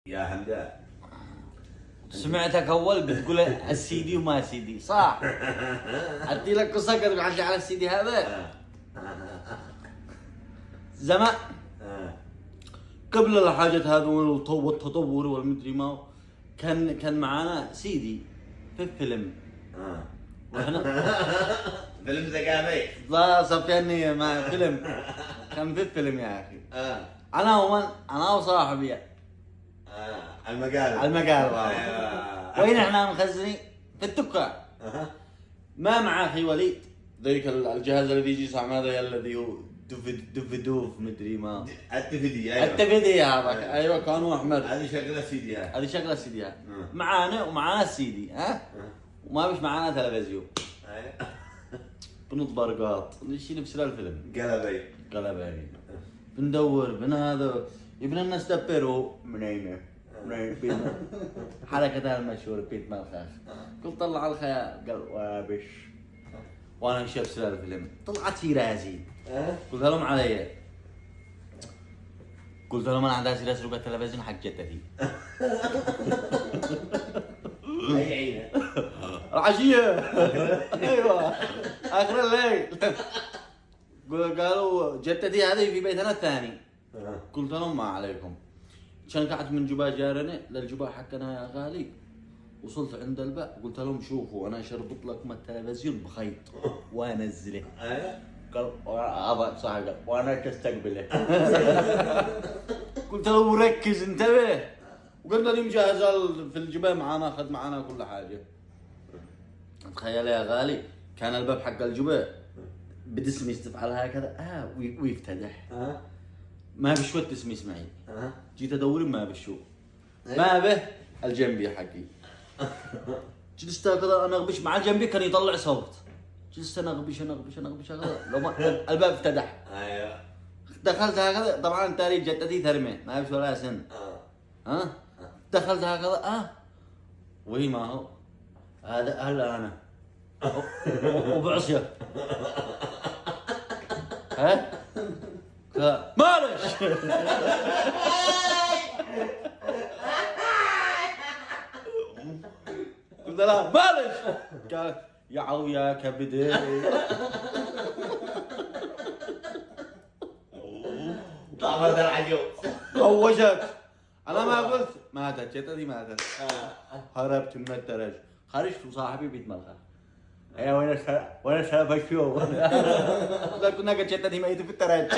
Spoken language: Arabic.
يا حمدان سمعتك اول بتقول السي دي وما سي دي صح؟ ادي لك قصه قد عندي على السي دي هذا زمان قبل الحاجات هذه والتطور والمدري ما كان معانا سي دي في فيلم واحنا فيلم ثقافي. لا صفيني مع فيلم كان في فيلم يا اخي انا وصاحبي المقالب وين احنا مخزنين في التكة ما مع اخي وليد ذيك الجهاز الذي يجي يصنع هذا الذي هو دوف مدري ما التفدي. ايوه التفدي هذاك ايوه كانوا احمد هذه شغله سي دي. هذه شغله سي دي معانا ومعانا السي دي وما مش معانا تلفزيون بنط برقاط نشيل بسر الفيلم قلبي بندور بن هذا ابن الناس دبروا منيمه حركة المشهورة بيت مالخاخ قلت طلع الخيال قال وابش وانا شاف سلال الفيلم طلعت في راسي قلت لهم علي قلت لهم انا عندي سيرة سرقة التلفزيون حق جدتي اي عينه العشية ايوه اخر الليل قالوا جدتي هذه في بيتنا الثاني قلت لهم ما عليكم كان قعدت من جبا جارنا للجبا حقنا يا غالي وصلت عند الباب قلت لهم شوفوا انا شربت لكم التلفزيون بخيط وانزله قال ابا صاحبي وانا تستقبله قلت له ركز انتبه وقلنا لي مجهز في الجبا معانا اخذ معانا كل حاجه تخيل يا غالي كان الباب حق الجبا بدسميس تفعل هكذا ويفتتح ما بشوت تسميس معي جيت ادور ما بشو ما به الجنبي حقي جلست كذا انغبش مع الجنبي كان يطلع صوت جلست انغبش هكذا لو ما الباب افتتح ايوه دخلت هكذا طبعا تاريخ جدتي ثرمه ما بش ولا سن دخلت هكذا وهي ما هو هلا انا وبعصيه مالش قلت له مالش قال يا عويا كبدي طعمت العجوب هوجك انا ما قلت ماتت جدتي ماتت هربت من الدرج خرجت وصاحبي بيت ملخا وين السالفه شو؟ كنا قد جدتي ميتة في الدرج